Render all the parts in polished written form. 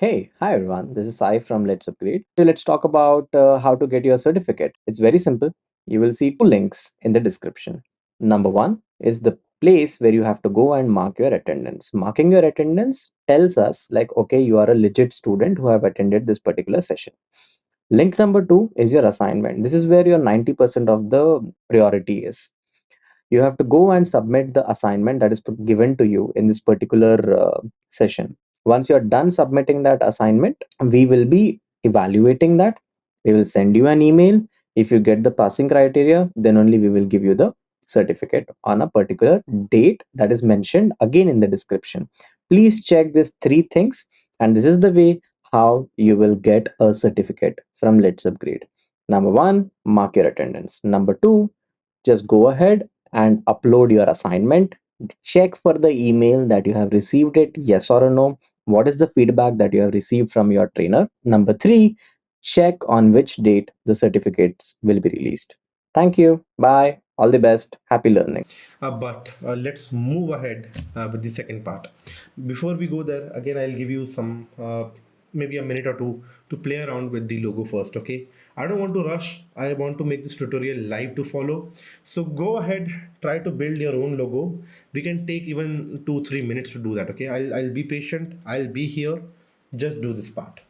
Hi everyone. This is Sai from LetsUpgrade. So let's talk about how to get your certificate. It's very simple. You will see two links in the description. Number one is the place where you have to go and mark your attendance. Marking your attendance tells us like, okay, you are a legit student who have attended this particular session. Link number two is your assignment. This is where your 90% of the priority is. You have to go and submit the assignment that is given to you in this particular session. Once you're done submitting that assignment, we will be evaluating that. We will send you an email. If you get the passing criteria, then only we will give you the certificate on a particular date that is mentioned again in the description. Please check these three things, and this is the way how you will get a certificate from Let's Upgrade. Number one, mark your attendance. Number two, just go ahead and upload your assignment. Check for the email that you have received it, yes or no. What is the feedback that you have received from your trainer? Number three, check on which date the certificates will be released. Thank you. Bye. All the best. Happy learning. But let's move ahead with the second part. Before we go there, again, I'll give you some maybe a minute or two to play around with the logo first. Okay, I don't want to rush. I want to make this tutorial live to follow. So go ahead, try to build your own logo. We can take even 2-3 minutes to do that. Okay, I'll be patient. I'll be here. Just do this part.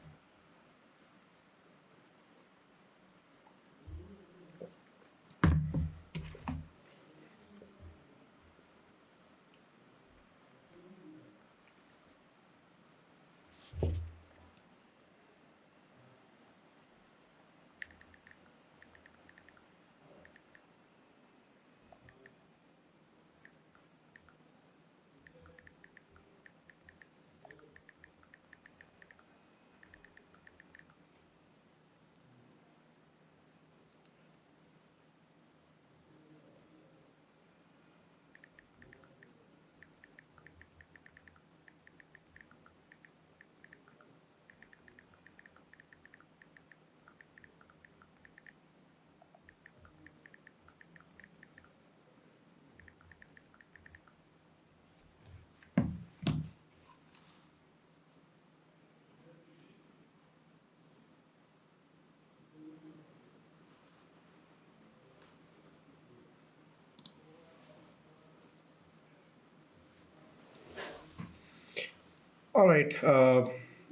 All right.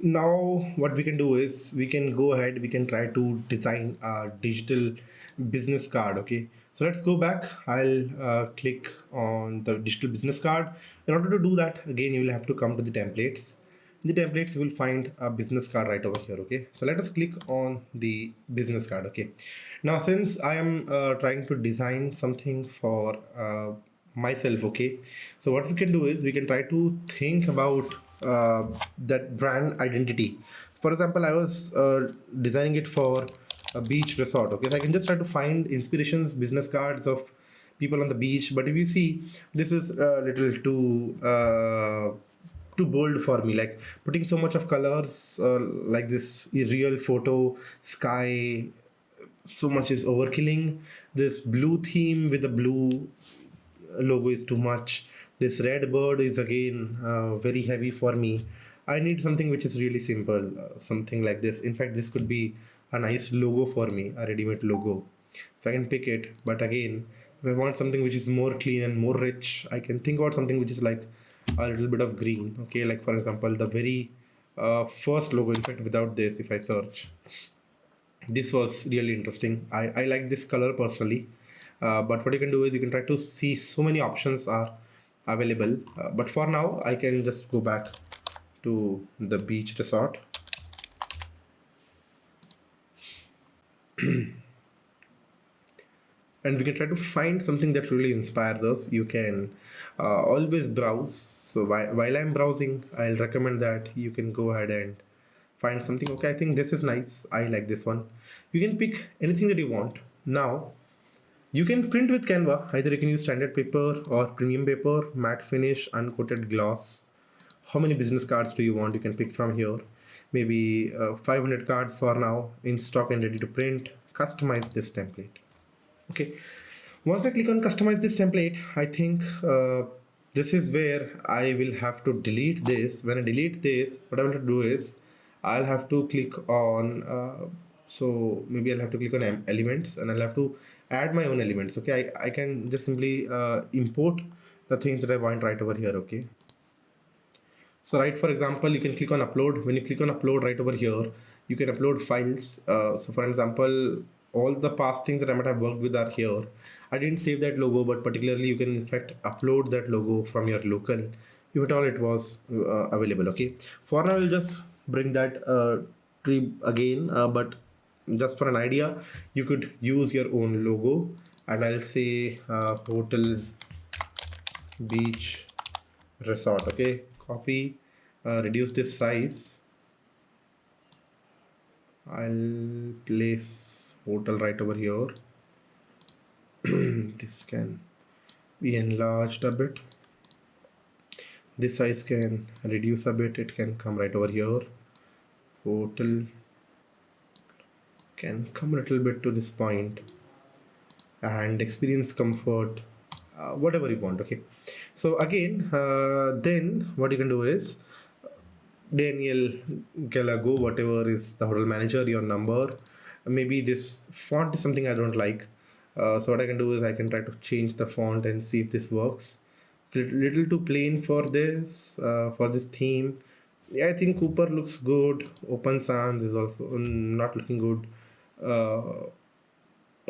Now, what we can do is we can go ahead. We can try to design a digital business card. Okay. So let's go back. I'll click on the digital business card. In order to do that, again, you will have to come to the templates. In the templates, you will find a business card right over here. Okay. So let us click on the business card. Okay. Now, since I am trying to design something for myself, okay, so what we can do is we can try to think about that brand identity. For example, I was designing it for a beach resort. Okay, so I can just try to find inspirations, business cards of people on the beach. But if you see, this is a little too bold for me, like putting so much of colors like this real photo sky, so much is overkilling. This blue theme with the blue logo is too much. This red bird is again very heavy for me. I need something which is really simple, something like this. In fact, this could be a nice logo for me, a ready-made logo. So I can pick it. But again, if I want something which is more clean and more rich, I can think about something which is like a little bit of green. Okay, like for example, the very first logo. In fact, without this, if I search, this was really interesting. I like this color personally. But what you can do is you can try to see so many options are available. But for now, I can just go back to the beach resort. And we can try to find something that really inspires us. You can always browse. So while I'm browsing, I'll recommend that you can go ahead and find something. Okay, I think this is nice. I like this one. You can pick anything that you want. Now, you can print with Canva. Either you can use standard paper or premium paper, matte finish, uncoated gloss. How many business cards do you want? You can pick from here. Maybe 500 cards for now, in stock and ready to print. Customize this template. Okay. Once I click on customize this template, I think this is where I will have to delete this. When I delete this, what I want to do is I'll have to click on so maybe I'll have to click on elements, and I'll have to add my own elements. Okay, I can just simply import the things that I want right over here. Okay, so right, for example, you can click on upload. When you click on upload right over here, you can upload files. So for example, all the past things that I might have worked with are here. I didn't save that logo, but particularly you can in fact upload that logo from your local, if at all it was available. Okay, for now I'll just bring that tree again, but just for an idea, you could use your own logo, and I'll say hotel beach resort. Okay, copy, reduce this size. I'll place hotel right over here. This can be enlarged a bit. This size can reduce a bit. It can come right over here. Hotel can come a little bit to this point, and experience comfort, whatever you want. Okay, so again, then what you can do is Daniel Galago, whatever is the hotel manager, your number. Maybe this font is something I don't like. So what I can do is I can try to change the font and see if this works. Little too plain for this theme. Yeah, I think Cooper looks good. Open Sans is also not looking good. Uh,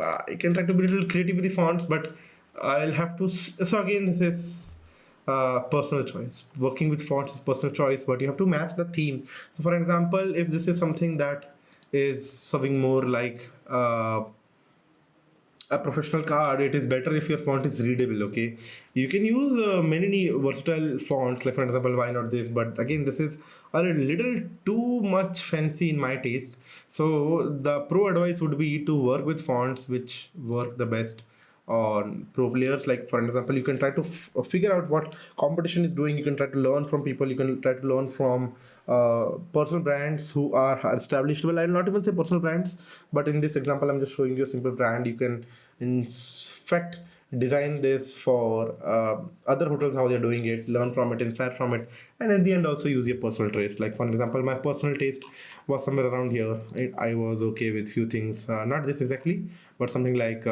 I can try to be a little creative with the fonts, but I'll have to. So again, this is personal choice. Working with fonts is personal choice, but you have to match the theme. So, for example, if this is something that is serving more like a professional card, it is better if your font is readable. Okay, you can use many versatile fonts, like for example, why not this? But again, this is a little too much fancy in my taste. So the pro advice would be to work with fonts which work the best on pro players. Like for example, you can try to figure out what competition is doing. You can try to learn from people. You can try to learn from personal brands who are established. Well, I'll not even say personal brands, but in this example I'm just showing you a simple brand. You can in fact design this for other hotels, how they're doing it, learn from it, inspire from it, and at the end also use your personal taste. Like for example, my personal taste was somewhere around here. I was okay with few things, not this exactly, but something like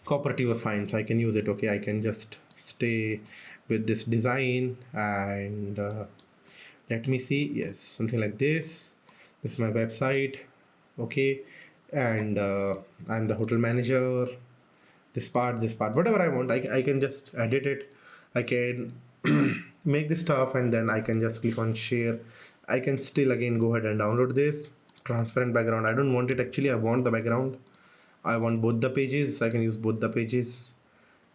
cooperative was fine, so I can use it. Okay, I can just stay with this design, and let me see, yes, something like this is my website. Okay, and I'm the hotel manager. This part, whatever I want, I can just edit it. I can make this stuff, and then I can just click on share. I can still again go ahead and download this transparent background. I don't want it actually, I want the background. I want both the pages. I can use both the pages,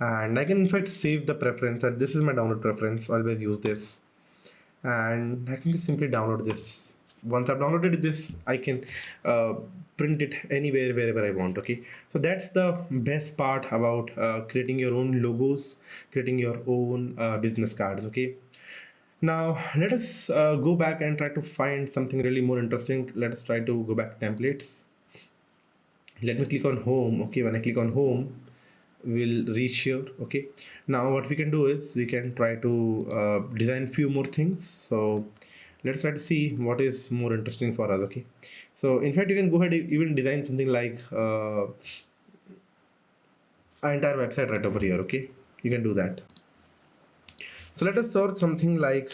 and I can in fact save the preference, and this is my download preference. Always use this, and I can just simply download this. Once I've downloaded this, I can uh, print it anywhere, wherever I want. Okay, so that's the best part about creating your own logos, creating your own business cards. Okay, now let us go back and try to find something really more interesting. Let us try to go back to templates. Let me click on home. Okay, when I click on home, we'll reach here. Okay, now what we can do is we can try to design few more things. So let's try to see what is more interesting for us. Okay, so in fact you can go ahead and even design something like our entire website right over here. Okay, you can do that. So let us search something like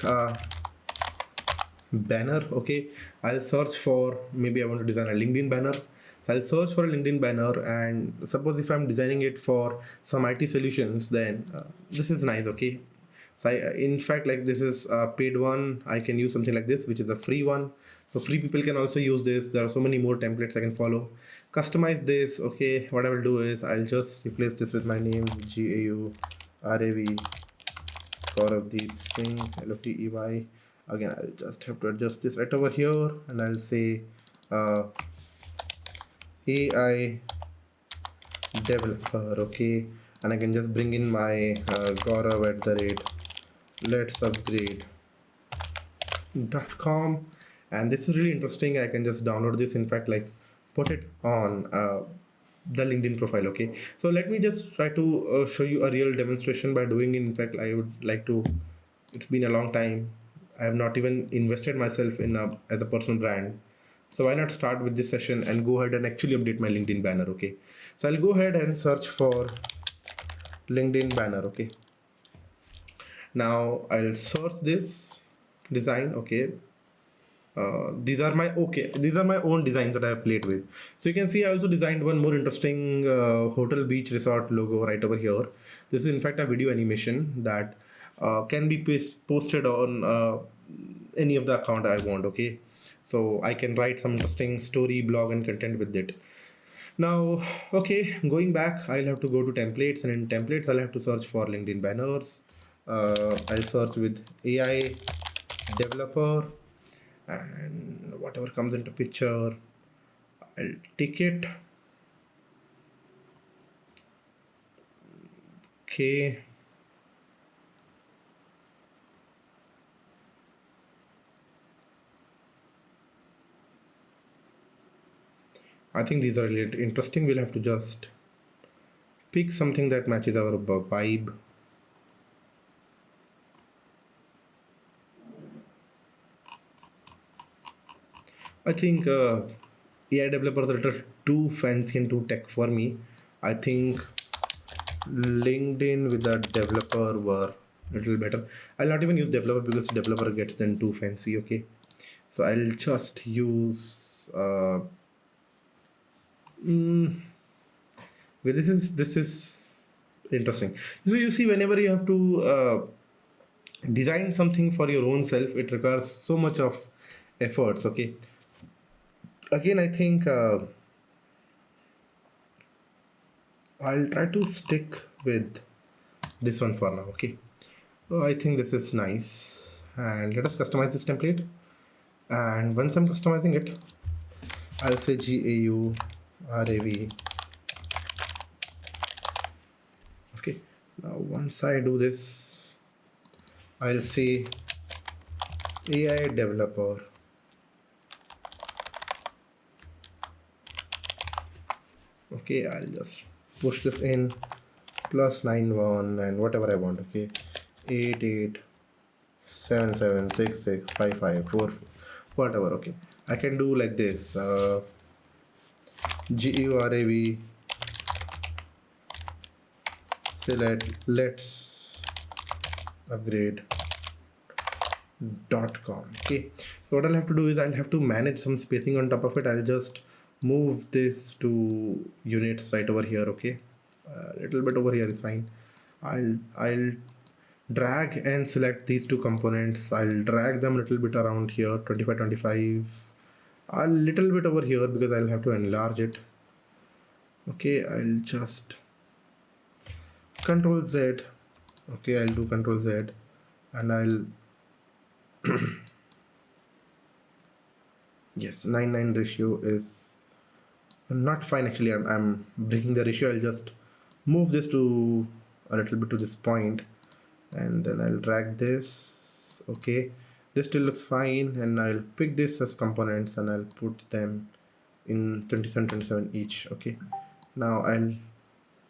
banner. Okay, I'll search for, maybe I want to design a LinkedIn banner. So I'll search for a LinkedIn banner, and suppose if I'm designing it for some IT solutions, then this is nice. Okay, so in fact, like this is a paid one. I can use something like this, which is a free one. So free people can also use this. There are so many more templates I can follow. Customize this. Okay, what I will do is I'll just replace this with my name, GAURAV Gaurav Singh, LOTEY. Again, I'll just have to adjust this right over here, and I'll say AI developer. Okay, and I can just bring in my Gaurav at the rate LetsUpgrade.com, and this is really interesting. I can just download this, in fact, like put it on the LinkedIn profile. Okay, so let me just try to show you a real demonstration by doing it. In fact, I would like to, it's been a long time, I have not even invested myself in a as a personal brand. So why not start with this session and go ahead and actually update my LinkedIn banner? Okay. So I'll go ahead and search for LinkedIn banner. Okay. Now I'll search this design. Okay. These are my own designs that I have played with. So you can see I also designed one more interesting hotel beach resort logo right over here. This is in fact a video animation that can be posted on any of the account I want. Okay, so I can write some interesting story, blog, and content with it. Now, okay, going back, I'll have to go to templates, and in templates, I'll have to search for LinkedIn banners. I'll search with AI developer, and whatever comes into picture, I'll take it. Okay, I think these are really interesting. We'll have to just pick something that matches our vibe. I think AI developers are a little too fancy and too tech for me. I think LinkedIn with a developer were a little better. I'll not even use developer because developer gets then too fancy. Okay, so I'll just use. Mm, well, this is interesting. So you see, whenever you have to design something for your own self, it requires so much of efforts. Okay, again, I think I'll try to stick with this one for now. Okay, so I think this is nice, and let us customize this template. And once I'm customizing it, I'll say GAURAV. Okay, now once I do this, I'll say AI developer. Okay, I'll just push this in plus 91 and whatever I want. Okay, 8877665544, whatever. Okay, I can do like this. GURAV, select let's upgrade .com. Okay, so what I'll have to do is I'll have to manage some spacing on top of it. I'll just move this to units right over here. Okay, a little bit over here is fine. I'll drag and select these two components. I'll drag them a little bit around here, 25 25, a little bit over here because I'll have to enlarge it. Okay, I'll just control Z. Okay, I'll do control Z, and I'll, yes, 9:9 ratio is not fine. Actually, I'm breaking the ratio. I'll just move this to a little bit to this point, and then I'll drag this. Okay, this still looks fine, and I'll pick this as components and I'll put them in 27 27 each. Okay, now I'll,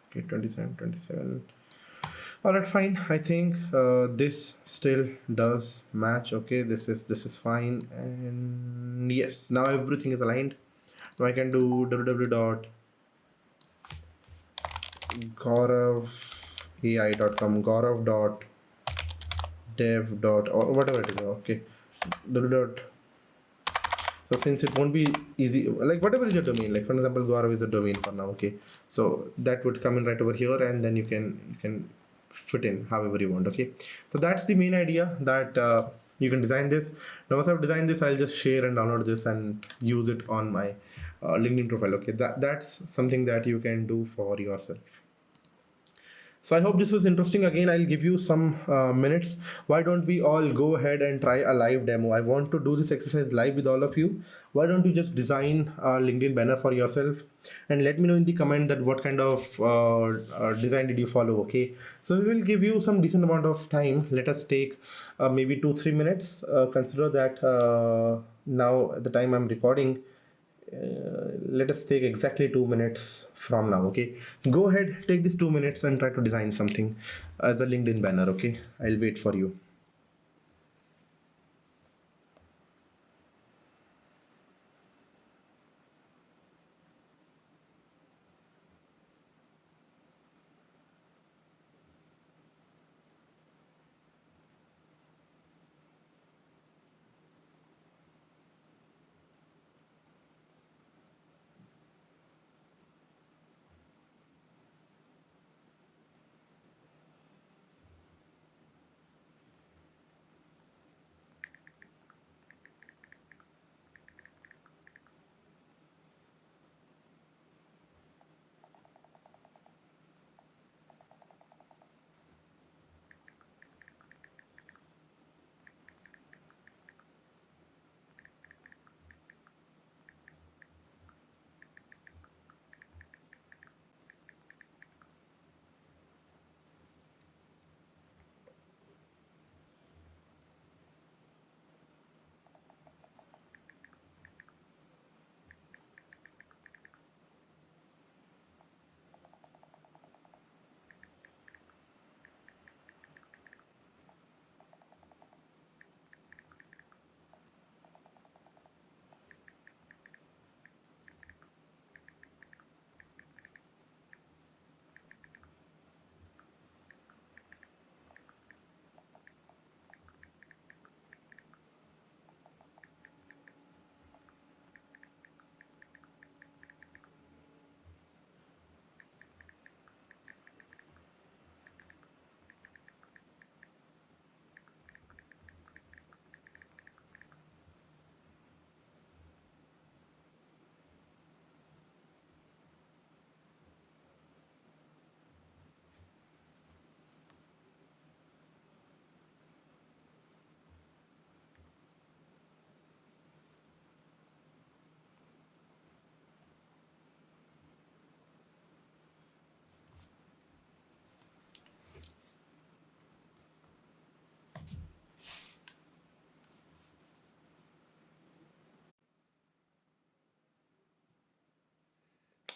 okay, 27 27. All right, fine. I think this still does match. Okay, this is fine, and yes, now everything is aligned. Now I can do www.gauravai.com, gaurav.dev dot or whatever it is. Okay, www. So since it won't be easy, like whatever is your domain, like for example, Gaurav is a domain for now. Okay, so that would come in right over here, and then you can fit in however you want. Okay, so that's the main idea that you can design this. Now once I've designed this, I'll just share and download this and use it on my LinkedIn profile. Okay, that's something that you can do for yourself. So I hope this was interesting. Again, I'll give you some minutes. Why don't we all go ahead and try a live demo? I want to do this exercise live with all of you. Why don't you just design a LinkedIn banner for yourself and let me know in the comment that what kind of design did you follow? Okay. So we will give you some decent amount of time. Let us take maybe 2-3 minutes. Consider that now at the time I'm recording, let us take exactly 2 minutes from now. Okay, go ahead, take these 2 minutes and try to design something as a LinkedIn banner. Okay, I'll wait for you.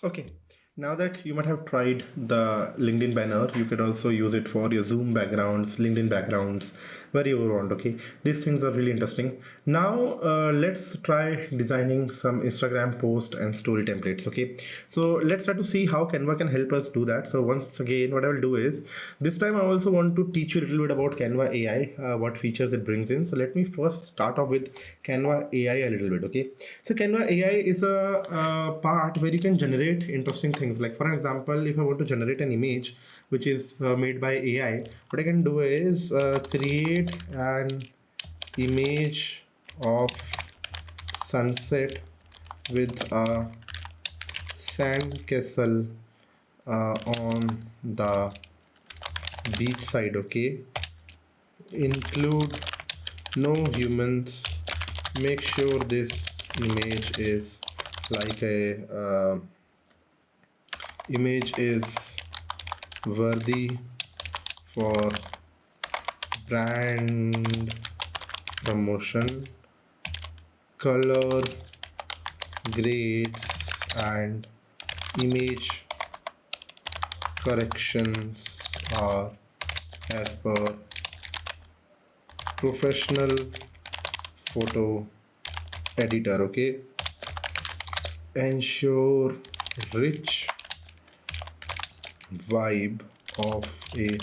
Okay, now that you might have tried the LinkedIn banner, you could also use it for your Zoom backgrounds, LinkedIn backgrounds, where you want. Okay, these things are really interesting. Now, let's try designing some Instagram post and story templates. Okay, so let's try to see how Canva can help us do that. So once again, what I will do is this time I also want to teach you a little bit about Canva AI, what features it brings in. So let me first start off with Canva AI a little bit. Okay, so Canva AI is a part where you can generate interesting things. Like for example, if I want to generate an image which is made by AI, what I can do is create an image of sunset with a sand castle on the beach side. Okay, include no humans. Make sure this image is like a image is worthy for brand promotion. Color grades and image corrections are as per professional photo editor. Okay, ensure rich vibe of a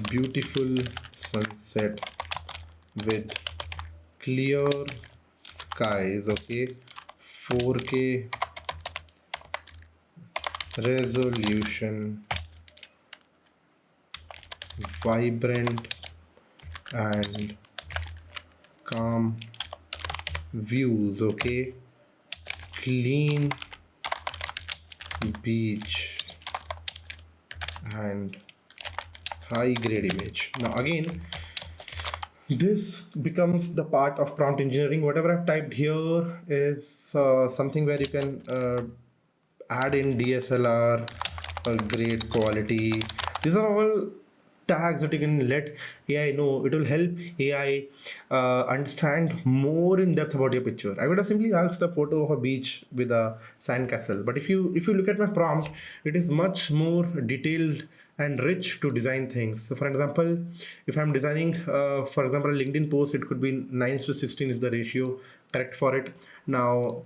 beautiful sunset with clear skies. Okay, 4K resolution, vibrant and calm views. Okay, clean beach and high grade image. Now again, this becomes the part of prompt engineering. Whatever I've typed here is something where you can add in DSLR, great quality. These are all tags that you can let AI know. It will help AI understand more in depth about your picture. I would have simply asked a photo of a beach with a sandcastle, but if you look at my prompt, it is much more detailed and rich to design things. So for example, if I'm designing for example a LinkedIn post, it could be 9 to 16 is the ratio correct for it. Now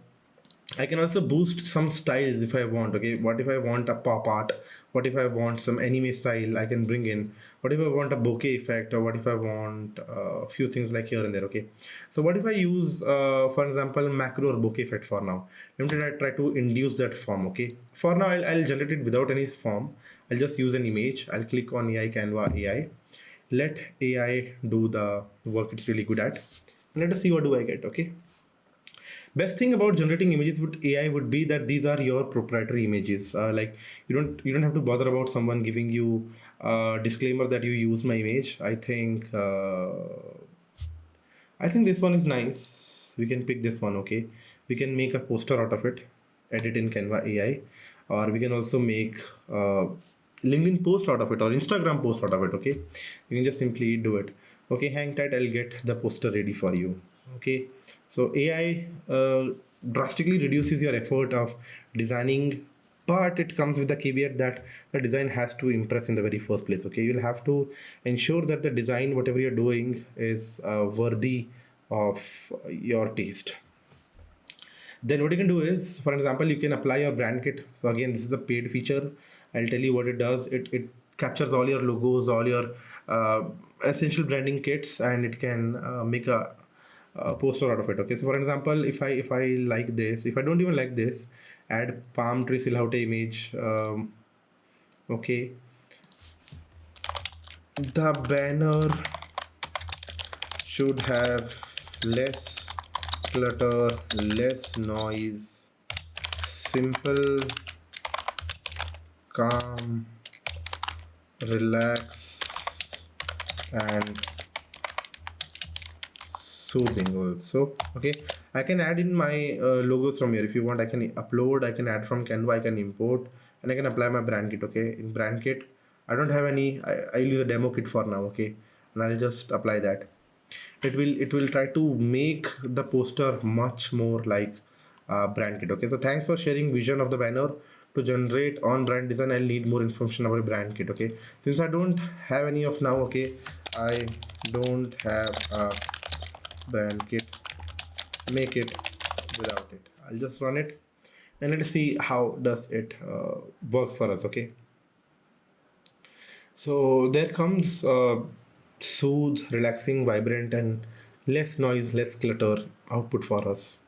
I can also boost some styles if I want. Okay, what if I want a pop art? What if I want some anime style? I can bring in. What if I want a bokeh effect, or what if I want a few things like here and there? Okay, so what if I use, for example, macro or bokeh effect for now? Let me try to induce that form. Okay, for now I'll generate it without any form. I'll just use an image. I'll click on AI Canva AI. Let AI do the work it's really good at, and let us see what do I get. Okay. Best thing about generating images with AI would be that these are your proprietary images. Like you don't have to bother about someone giving you a disclaimer that you use my image. I think this one is nice. We can pick this one. Okay, we can make a poster out of it, edit in Canva AI, or we can also make LinkedIn post out of it or Instagram post out of it. Okay, you can just simply do it. Okay, hang tight. I'll get the poster ready for you. Okay, so AI drastically reduces your effort of designing, but it comes with the caveat that the design has to impress in the very first place. Okay, you'll have to ensure that the design, whatever you're doing, is worthy of your taste. Then what you can do is, for example, you can apply your brand kit. So again, this is a paid feature. I'll tell you what it does. It captures all your logos, all your essential branding kits, and it can make a poster out of it. Okay, so for example, if I like this, if I don't even like this, add palm tree silhouette image. Okay, the banner should have less clutter, less noise, simple, calm, relax, and soothing also. Okay, I can add in my logos from here. If you want, I can upload, I can add from Canva, I can import, and I can apply my brand kit. Okay, in brand kit I don't have any. I'll use a demo kit for now. Okay, and I'll just apply that. It will try to make the poster much more like brand kit. Okay, so thanks for sharing vision of the banner. To generate on brand design, I'll need more information about brand kit. Okay, since I don't have any of now, okay, I don't have a brand kit. Make it without it. I'll just run it and let's see how does it works for us. Okay, so there comes soothe, relaxing, vibrant, and less noise, less clutter output for us.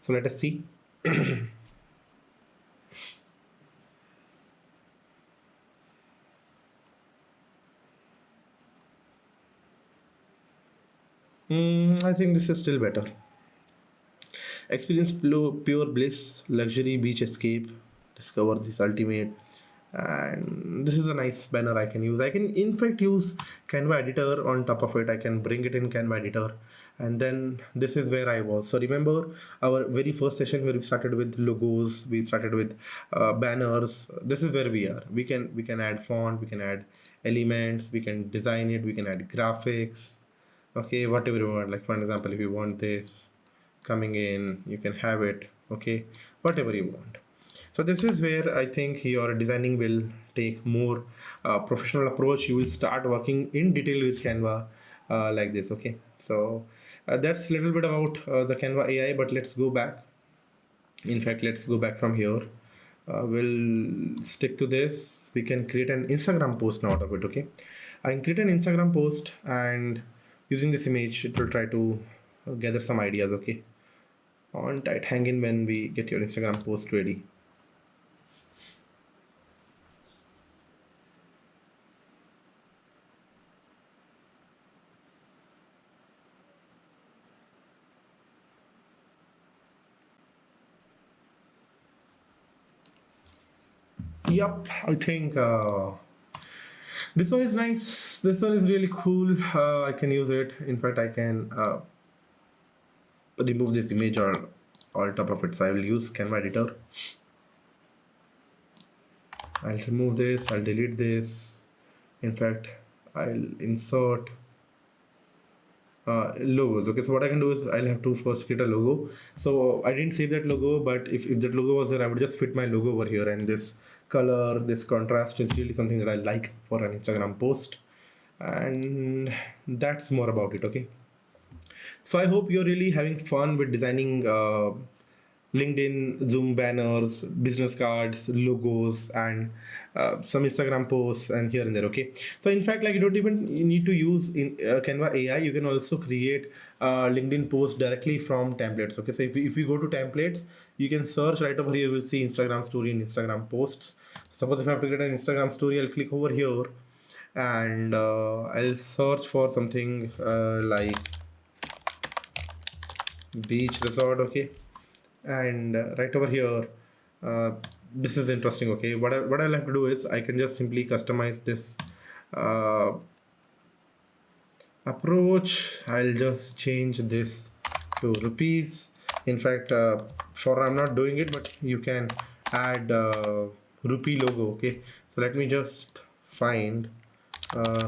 So let us see. I think this is still better. Experience pure bliss, luxury beach escape, discover this ultimate. And this is a nice banner I can use. I can in fact use Canva editor on top of it. I can bring it in Canva editor. And then this is where I was. So remember our very first session where we started with logos, we started with banners. This is where we are. We can add font, we can add elements, we can design it, we can add graphics. Okay, whatever you want. Like for example, if you want this coming in, you can have it. Okay, whatever you want. So this is where I think your designing will take more professional approach. You will start working in detail with Canva like this. Okay, so that's a little bit about the Canva AI. But let's go back. In fact, let's go back from here. We'll stick to this. We can create an Instagram post now out of it. Okay, I can create an Instagram post, and using this image it will try to gather some ideas. Okay, on tight, hang in when we get your Instagram post ready. Yep, I think this one is nice. This one is really cool. I can use it. In fact, I can remove this image or top of it. So I will use Canva editor. I'll remove this. I'll delete this. In fact, I'll insert logos. Okay, so what I can do is I'll have to first create a logo. So I didn't save that logo, but if that logo was there, I would just fit my logo over here. And this color, this contrast is really something that I like for an Instagram post. And that's more about it. Okay, so I hope you're really having fun with designing LinkedIn, Zoom banners, business cards, logos, and some Instagram posts, and here and there. Okay, so in fact, like you don't even need to use in Canva AI. You can also create LinkedIn posts directly from templates. Okay, so if you go to templates, you can search right over here. You will see Instagram story and Instagram posts. Suppose if I have to create an Instagram story, I'll click over here and I'll search for something like beach resort. Okay, and right over here this is interesting. Okay, what I'll have to do is I can just simply customize this uh, approach. I'll just change this to rupees. In fact, for I'm not doing it, but you can add rupee logo. Okay, so let me just find uh,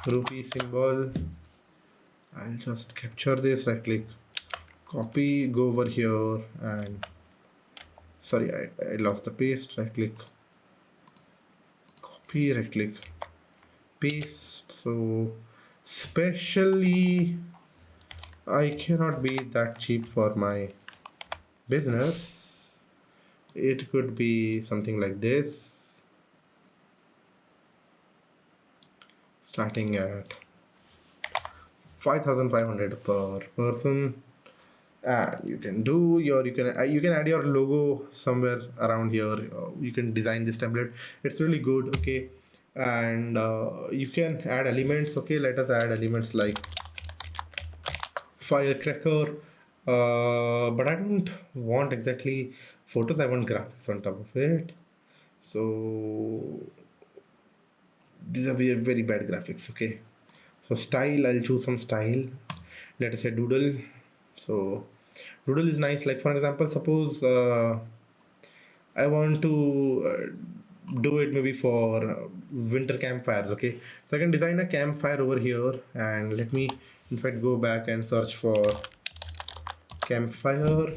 rupee symbol. I'll just capture this, right click, copy, go over here, and sorry, I lost the paste. Right click, copy, right click, paste. So especially I cannot be that cheap for my business. It could be something like this, starting at 5,500 per person. And you can do your you can add your logo somewhere around here. You can design this template. It's really good. Okay, and you can add elements. Okay, let us add elements like firecracker. But I don't want exactly photos. I want graphics on top of it. So these are very, very bad graphics. Okay, so style, I'll choose some style. Let us say doodle. So doodle is nice. Like for example, suppose I want to do it maybe for winter campfires. Okay, so I can design a campfire over here, and let me in fact go back and search for campfire.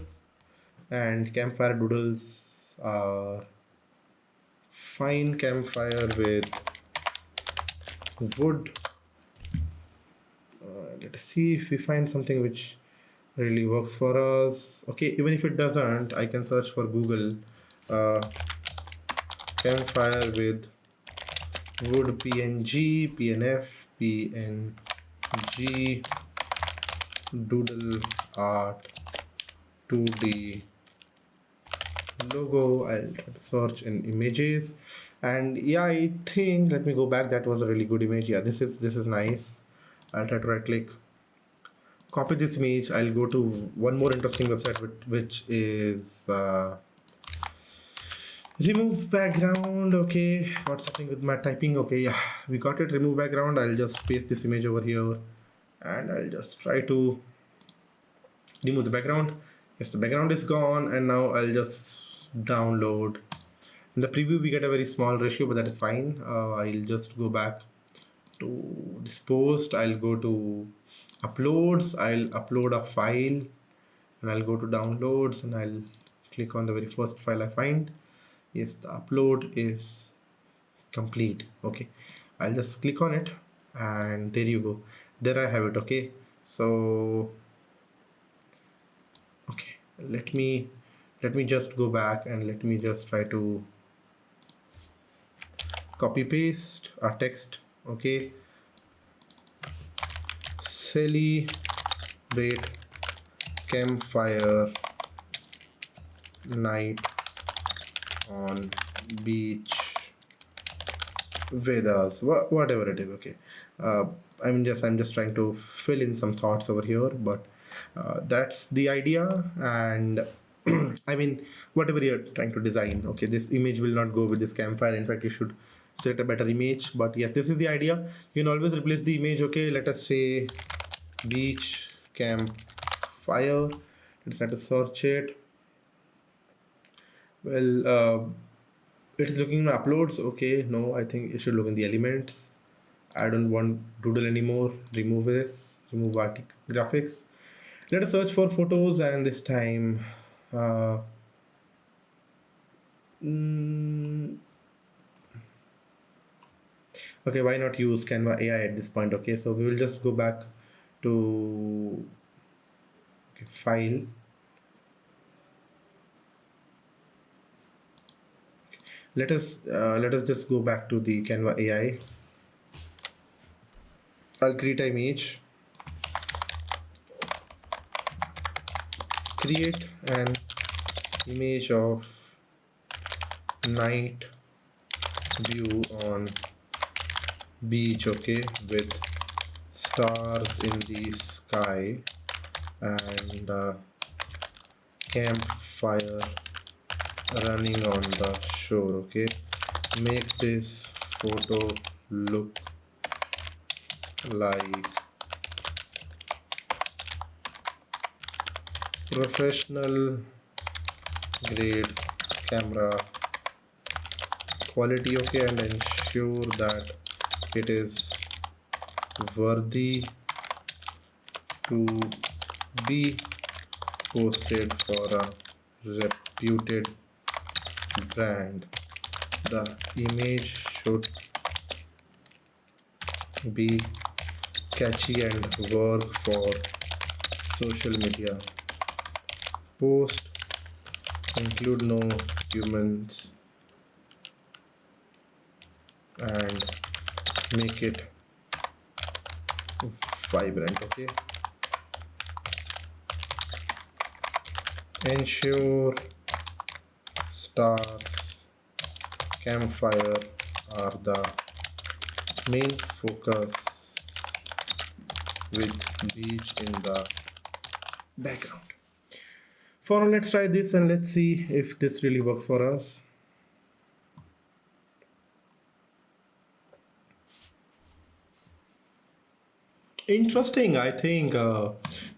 And campfire doodles are fine. Campfire with wood. Let's see if we find something which really works for us. Okay, even if it doesn't, I can search for Google uh, campfire with wood, PNG, PNF, PNG, doodle art, 2D logo. I'll try to search in images, and yeah, I think, let me go back, that was a really good image. Yeah, this is nice. I'll try to right click, copy this image. I'll go to one more interesting website which is remove background. Okay, what's happening with my typing? Okay, yeah, we got it. Remove background. I'll just paste this image over here, and I'll just try to remove the background. Yes, the background is gone, and now I'll just download. In the preview we get a very small ratio, but that is fine. I'll just go back to this post. I'll go to uploads. I'll upload a file, and I'll go to downloads, and I'll click on the very first file I find. Yes, the upload is complete. Okay, I'll just click on it, and there you go. There I have it. Okay, so okay, let me just go back, and let me just try to copy paste our text. Okay, celebrate campfire night on beach with us, whatever it is. Okay, uh, I'm just trying to fill in some thoughts over here, but that's the idea. And I mean, whatever you're trying to design, okay, this image will not go with this campfire. In fact, you should select a better image. But yes, this is the idea. You can always replace the image. Okay, let us say beach campfire. Let's try to search it. Well, it's looking in uploads. Okay, no, I think it should look in the elements. I don't want doodle anymore. Remove this. Remove artic graphics. Let us search for photos, and this time, uh, mm, okay, why not use Canva AI at this point? Okay, so we will just go back to, okay, file. Let us just go back to the Canva AI. I'll create an image. Create an image of night view on beach, okay, with stars in the sky, and campfire running on the shore. Okay, make this photo look like professional grade camera quality. Okay, and ensure that it is worthy to be posted for a reputed brand. The image should be catchy and work for social media. Post include no humans, and make it vibrant. Okay, ensure stars, campfire are the main focus with beach in the background. For now, let's try this, and let's see if this really works for us. Interesting. I think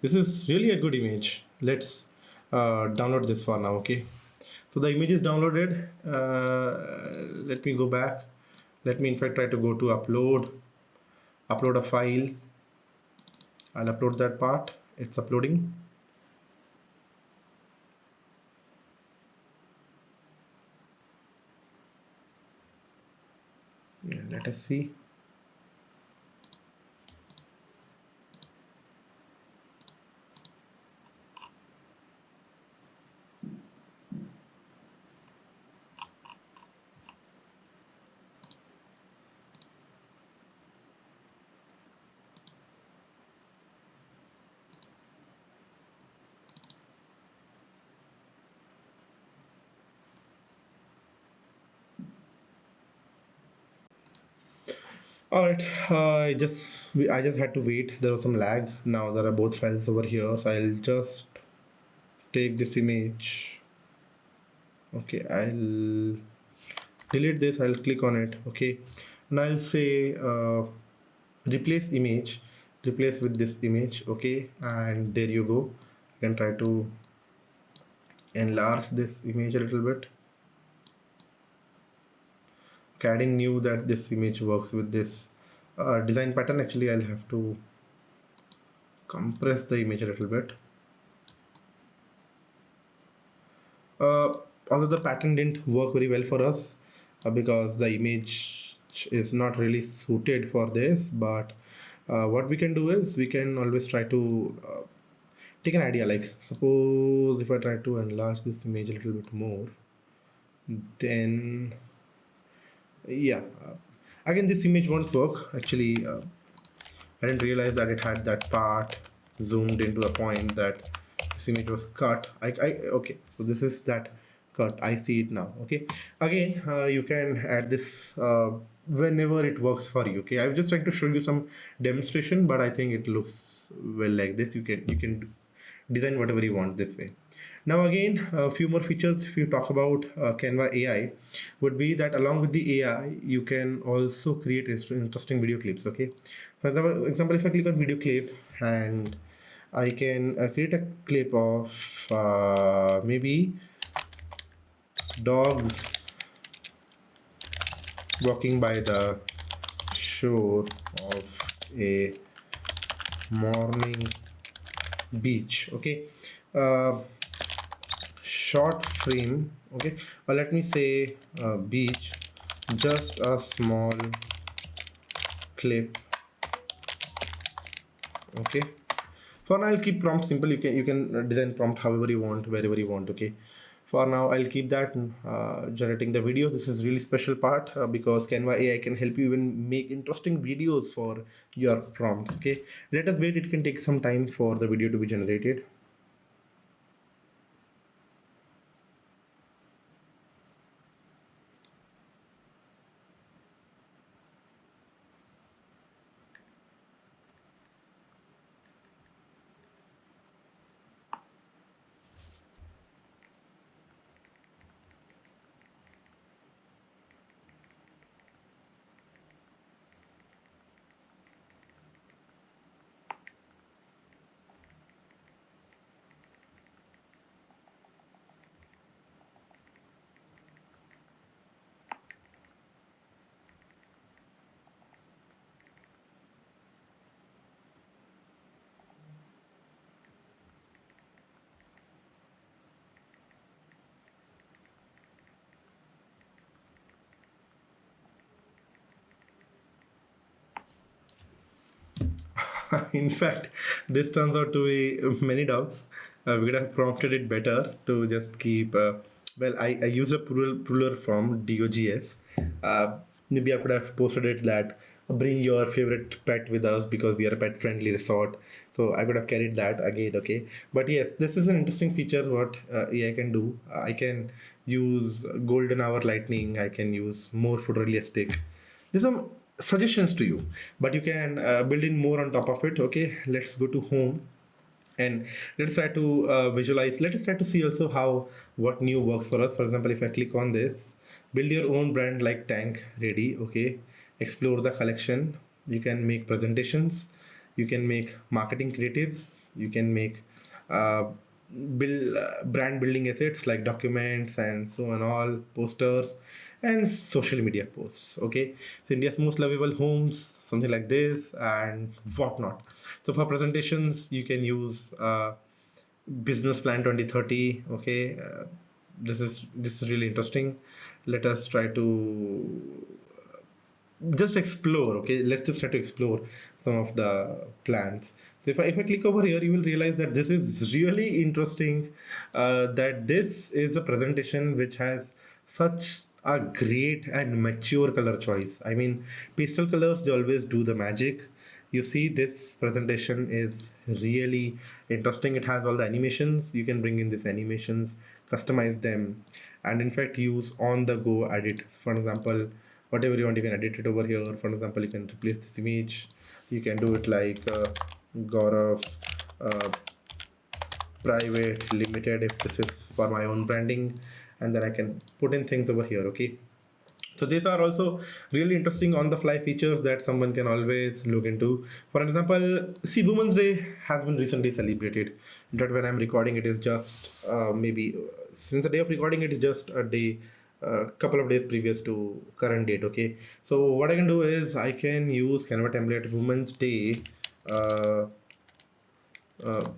this is really a good image. Let's download this for now. Okay. So the image is downloaded. Let me go back. Let me in fact try to go to upload a file. I'll upload that part. It's uploading. Let us see. All right, I just had to wait. There was some lag. Now there are both files over here, so I'll just take this image. Okay, I'll delete this. I'll click on it. Okay, and I'll say replace image, replace with this image. Okay, and there you go. You can try to enlarge this image a little bit. Okay, I didn't knew that this image works with this design pattern. Actually, I'll have to compress the image a little bit. Uh, Although the pattern didn't work very well for us because the image is not really suited for this, but what we can do is we can always try to take an idea. Like, suppose if I try to enlarge this image a little bit more, then yeah, again, this image won't work. Actually, I didn't realize that it had that part zoomed into a point that this image was cut. Okay, so this is that cut. I see it now. Okay, again, you can add this whenever it works for you. Okay, I'm just trying to show you some demonstration, but I think it looks well like this. You can design whatever you want this way. Now again, a few more features if you talk about Canva AI would be that along with the AI, you can also create interesting video clips. Okay, for example, if I click on video clip and I can create a clip of maybe dogs walking by the shore of a morning beach. Okay, uh, short frame. Okay, or let me say beach, just a small clip. Okay, for now I'll keep prompt simple. You can design prompt however you want, wherever you want. Okay, for now I'll keep that generating the video. This is really special part because Canva AI can help you even make interesting videos for your prompts. Okay, let us wait. It can take some time for the video to be generated. In fact, this turns out to be many doubts. We could have prompted it better to just keep. I use a plural form DOGS. Maybe I could have posted it that bring your favorite pet with us because we are a pet friendly resort. So I could have carried that again. Okay, but yes, this is an interesting feature what AI can do. I can use golden hour lightning. I can use more photorealistic. There's some suggestions to you, but you can build in more on top of it. Okay, let's go to home and let's try to visualize. Let us try to see also how what new works for us. For example, if I click on this, build your own brand like tank ready. Okay, explore the collection. You can make presentations, you can make marketing creatives, you can make uh, build brand building assets like documents and so on, all posters and social media posts. Okay, so India's most lovable homes, something like this and whatnot. So for presentations you can use business plan 2030. Okay, this is really interesting. Let us try to just explore. Okay, let's just try to explore some of the plans. So if I click over here, you will realize that this is really interesting, that this is a presentation which has such a great and mature color choice. I mean, pastel colors, they always do the magic. You see, this presentation is really interesting. It has all the animations. You can bring in these animations, customize them, and in fact use on the go edit. For example, whatever you want, you can edit it over here. For example, you can replace this image. You can do it like Gaurav uh, private limited, if this is for my own branding, and then I can put in things over here. Okay, so these are also really interesting on the fly features that someone can always look into. For example, see, Women's Day has been recently celebrated. That when I'm recording, it is just maybe since the day of recording, it is just a day, a couple of days previous to current date. Okay, so what I can do is I can use Canva template Women's Day. Uh, uh,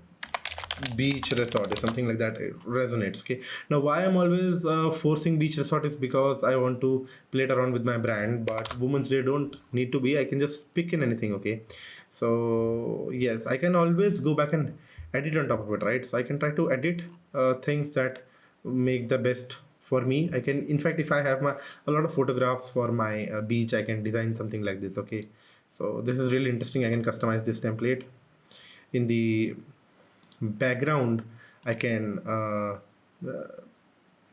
Beach resort or something like that, it resonates. Okay, now why I'm always forcing beach resort is because I want to play it around with my brand, but Women's Day don't need to be, I can just pick in anything. Okay, so yes, I can always go back and edit on top of it, right? So I can try to edit things that make the best for me. I can, in fact, if I have my a lot of photographs for my beach, I can design something like this. Okay, so this is really interesting. I can customize this template. In the background, I can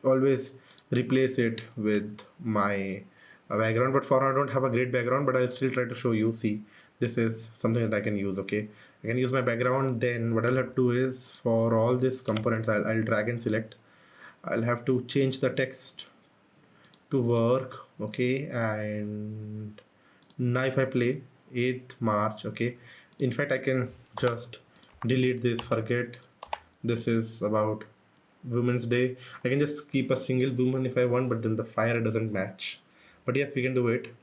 always replace it with my background, but for now I don't have a great background, but I'll still try to show you. See, this is something that I can use. Okay, I can use my background. Then what I'll have to do is, for all these components, I'll drag and select. I'll have to change the text to work. Okay, and now if I play 8th March, okay, in fact I can just delete this, forget this is about Women's Day. I can just keep a single woman if I want, but then the fire doesn't match. But yes, we can do it.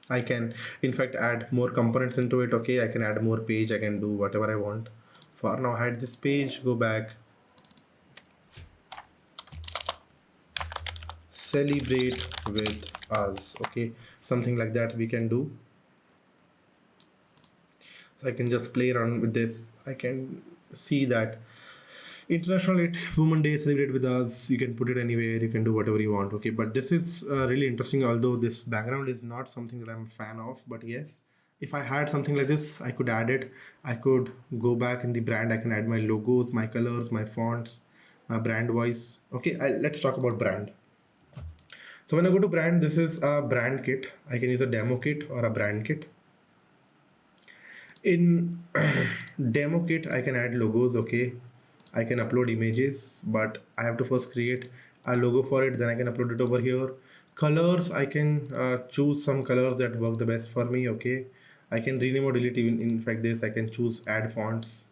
I can in fact add more components into it. Okay, I can add more page, I can do whatever I want. For now, hide this page, go back, celebrate with us. Okay, something like that we can do. So I can just play around with this. I can see that International Women Day celebrate with us. You can put it anywhere. You can do whatever you want. Okay, but this is really interesting. Although this background is not something that I'm a fan of, but yes, if I had something like this, I could add it. I could go back in the brand. I can add my logos, my colors, my fonts, my brand voice. Okay, let's talk about brand. So when I go to brand, this is a brand kit. I can use a demo kit or a brand kit. In demo kit, I can add logos. Okay, I can upload images, but I have to first create a logo for it, then I can upload it over here. Colors, I can choose some colors that work the best for me. Okay, I can rename or delete. Even in fact this, I can choose add fonts,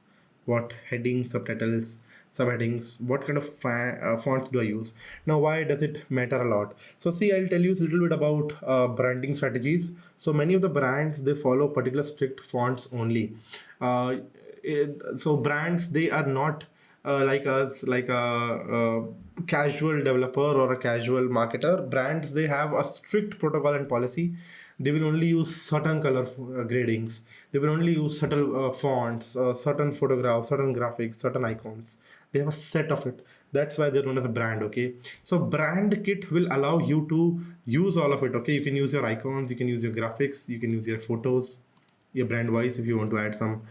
what headings, subtitles, subheadings, what kind of fonts do I use. Now why does it matter a lot? So see, I'll tell you a little bit about branding strategies. So many of the brands, they follow particular strict fonts only. uh, so brands, they are not like us, like a casual developer or a casual marketer. Brands, they have a strict protocol and policy. They will only use certain color gradings. They will only use certain fonts, certain photographs, certain graphics, certain icons. They have a set of it. That's why they're known as a brand. Okay, so brand kit will allow you to use all of it. Okay, you can use your icons, you can use your graphics, you can use your photos, your brand voice if you want to add some,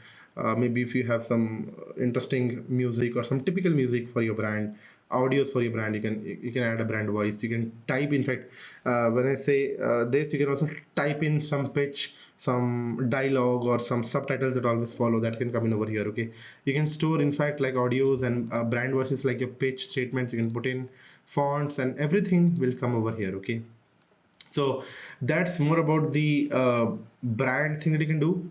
maybe if you have some interesting music or some typical music for your brand, audios for your brand, you can add a brand voice. You can type, in fact, when I say this, you can also type in some pitch, some dialogue, or some subtitles that always follow, that can come in over here. Okay, you can store, in fact, like audios and brand voices, like your pitch statements, you can put in fonts, and everything will come over here. Okay, so that's more about the brand thing that you can do.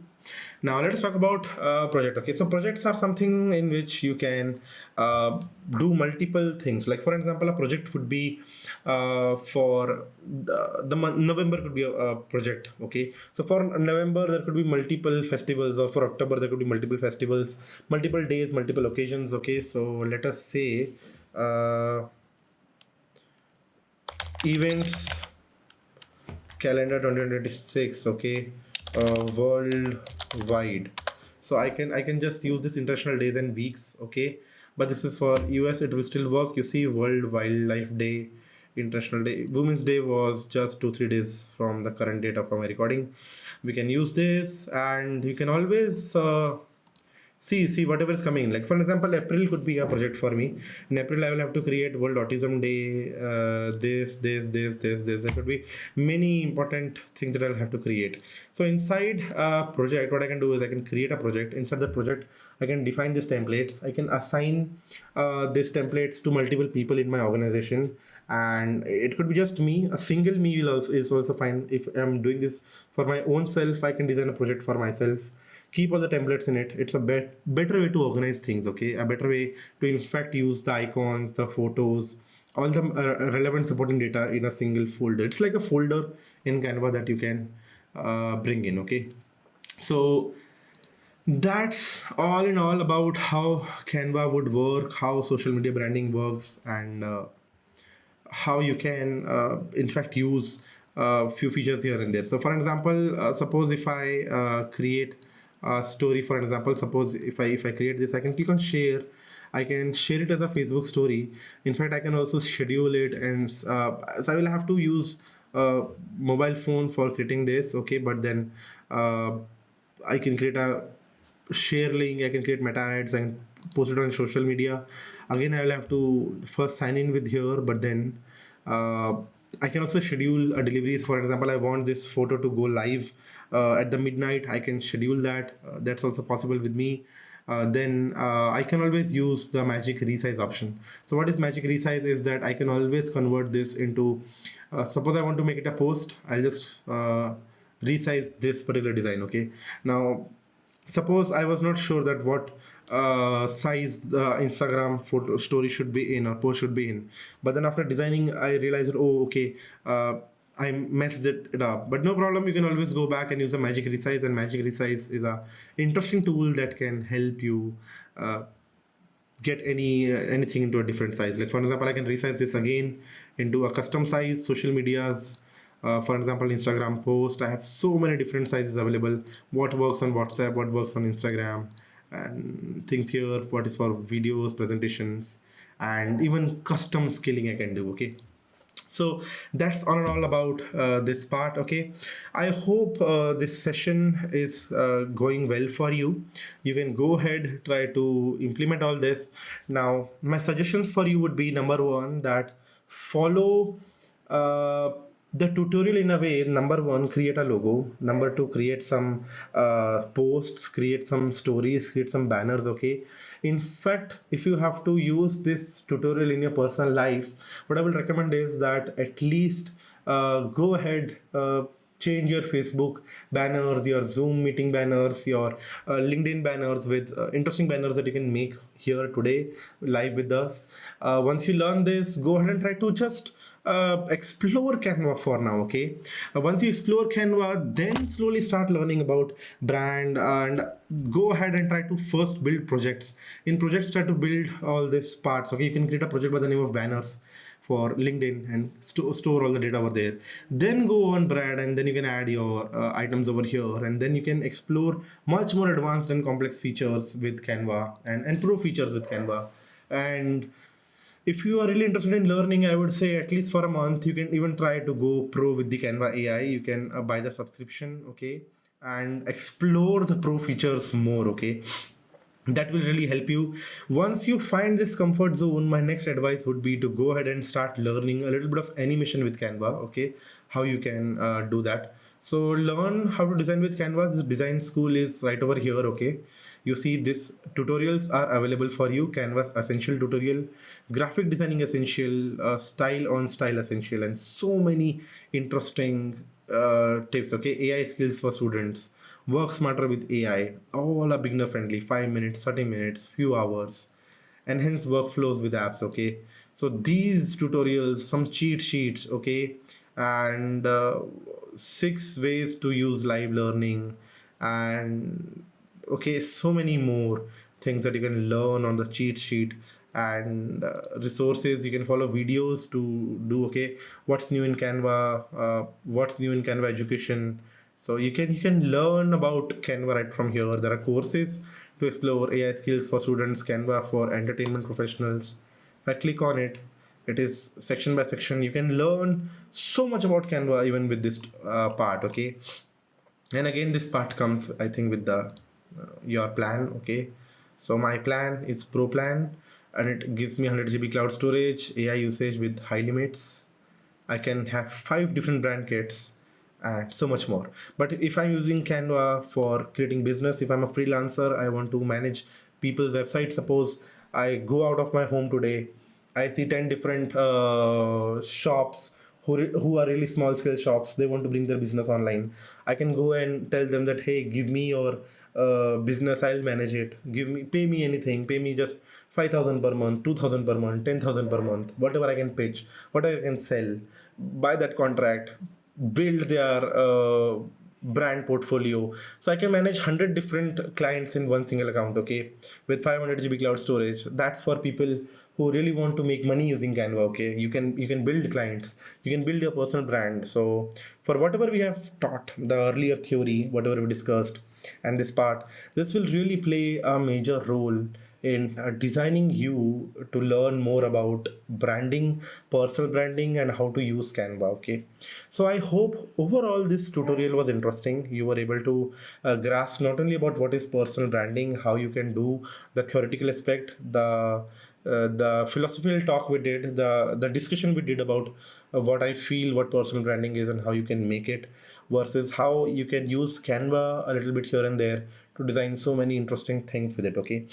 Now let's talk about project. Okay, so projects are something in which you can do multiple things. Like for example, a project would be for the month November could be a project. Okay, so for November there could be multiple festivals, or for October there could be multiple festivals, multiple days, multiple occasions. Okay, so let us say. Uh, events calendar 2026, okay, worldwide. So I can just use this international days and weeks, okay, but this is for US, it will still work. You see, World Wildlife Day, International Day, Women's Day was just 2 3 days from the current date of my recording. We can use this, and you can always see whatever is coming. Like for example, April could be a project for me. In April, I will have to create World Autism Day. This. There could be many important things that I'll have to create. So inside a project, what I can do is I can create a project. Inside the project, I can define these templates. I can assign these templates to multiple people in my organization, and it could be just me. A single me is also fine. If I'm doing this for my own self, I can design a project for myself, keep all the templates in it. It's a better way to organize things, okay, a better way to in fact use the icons, the photos, all the relevant supporting data in a single folder. It's like a folder in Canva that you can bring in, okay. So that's all in all about how Canva would work, how social media branding works, and how you can in fact use a few features here and there. So for example, suppose if I create a story, for example, suppose if I create this, I can click on share. I can share it as a Facebook story. In fact, I can also schedule it, and so I will have to use mobile phone for creating this, okay, but then uh, I can create a share link, I can create meta ads and post it on social media. Again, I will have to first sign in with here, but then uh, I can also schedule a deliveries. For example, I want this photo to go live at the midnight. I can schedule that. That's also possible with me. Then I can always use the magic resize option. So what is magic resize is that I can always convert this into, suppose I want to make it a post, I'll just resize this particular design, okay. Now suppose I was not sure that what size the Instagram photo story should be in or post should be in, but then after designing I realized, oh okay, I messed it up. But no problem, you can always go back and use the magic resize, and magic resize is a interesting tool that can help you get anything into a different size. Like for example, I can resize this again into a custom size. Social medias, for example, Instagram post, I have so many different sizes available. What works on WhatsApp, what works on Instagram, and things here, what is for videos, presentations, and even custom scaling I can do, okay. So that's all in all about this part, okay. I hope this session is going well for you. You can go ahead, try to implement all this. Now my suggestions for you would be, number one, that follow uh, the tutorial in a way. Number one, create a logo. Number two, create some posts, create some stories, create some banners, okay. In fact, if you have to use this tutorial in your personal life, what I will recommend is that at least go ahead, change your Facebook banners, your Zoom meeting banners, your LinkedIn banners with interesting banners that you can make here today live with us. Once you learn this, go ahead and try to just explore Canva for now, okay. Once you explore Canva, then slowly start learning about brand, and go ahead and try to first build projects. In projects, try to build all these parts, okay. You can create a project by the name of banners for LinkedIn and store all the data over there. Then go on brand, and then you can add your items over here, and then you can explore much more advanced and complex features with Canva, and pro features with Canva. And if you are really interested in learning, I would say at least for a month, you can even try to go pro with the Canva AI. You can buy the subscription, okay, and explore the pro features more, okay. That will really help you. Once you find this comfort zone, my next advice would be to go ahead and start learning a little bit of animation with Canva, okay, how you can do that. So learn how to design with Canva. This design school is right over here, okay. You see, these tutorials are available for you. Canvas essential tutorial, graphic designing essential, style on style essential, and so many interesting tips, okay. AI skills for students, work smarter with AI, all are beginner friendly, 5 minutes, 30 minutes, few hours, enhance workflows with apps, okay. So these tutorials, some cheat sheets, okay, and 6 ways to use live learning, and okay, so many more things that you can learn on the cheat sheet. and resources. You can follow videos to do, okay, what's new in Canva, what's new in Canva education. So you can learn about Canva right from here. There are courses to explore AI skills for students, Canva for entertainment professionals. If I click on it, it is section by section. You can learn so much about Canva even with this part, okay. And again, this part comes, I think, with the your plan, okay. So my plan is pro plan, and it gives me 100 GB cloud storage, AI usage with high limits. I can have 5 different brand kits and so much more. But if I'm using Canva for creating business, if I'm a freelancer, I want to manage people's websites. Suppose I go out of my home today, I see 10 different shops who are really small scale shops. They want to bring their business online. I can go and tell them that, hey, give me your business, I'll manage it. Pay me anything, pay me just 5,000 per month, 2,000 per month, 10,000 per month, whatever I can pitch, whatever I can sell. Buy that contract, build their brand portfolio. So I can manage 100 different clients in one single account, okay, with 500 GB cloud storage. That's for people who really want to make money using Canva, okay. You can build clients, you can build your personal brand. So for whatever we have taught, the earlier theory, whatever we discussed, and this part, this will really play a major role in designing you to learn more about branding, personal branding, and how to use Canva, okay. So I hope overall this tutorial was interesting. You were able to grasp not only about what is personal branding, how you can do the theoretical aspect, the philosophical talk we did, the discussion we did about what I feel, what personal branding is, and how you can make it, versus how you can use Canva a little bit here and there to design so many interesting things with it, okay.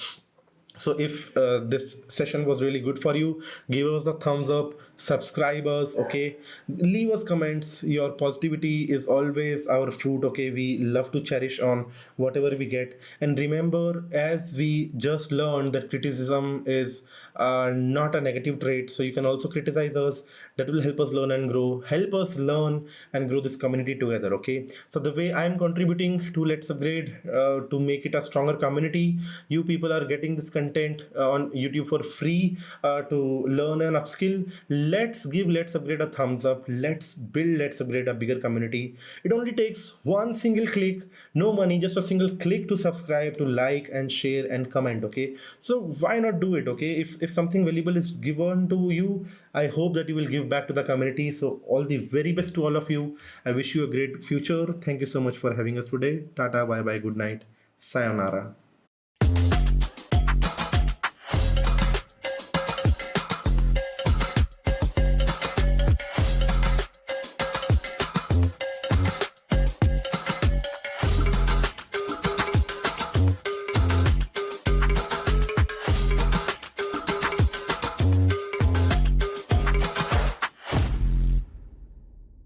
So if this session was really good for you, give us a thumbs up, subscribe us, okay, leave us comments. Your positivity is always our fruit, okay. We love to cherish on whatever we get. And remember, as we just learned, that criticism is not a negative trait. So you can also criticize us. That will help us learn and grow, help us learn and grow this community together, okay. So the way I'm contributing to Let's Upgrade, to make it a stronger community, you people are getting this content on YouTube for free, to learn and upskill. Let's give Let's Upgrade a thumbs up. Let's build Let's Upgrade a bigger community. It only takes one single click, no money, just a single click to subscribe, to like and share and comment, okay. So why not do it, okay. If something valuable is given to you, I hope that you will give back to the community. So all the very best to all of you. I wish you a great future. Thank you so much for having us today. Tata, bye bye, good night, sayonara.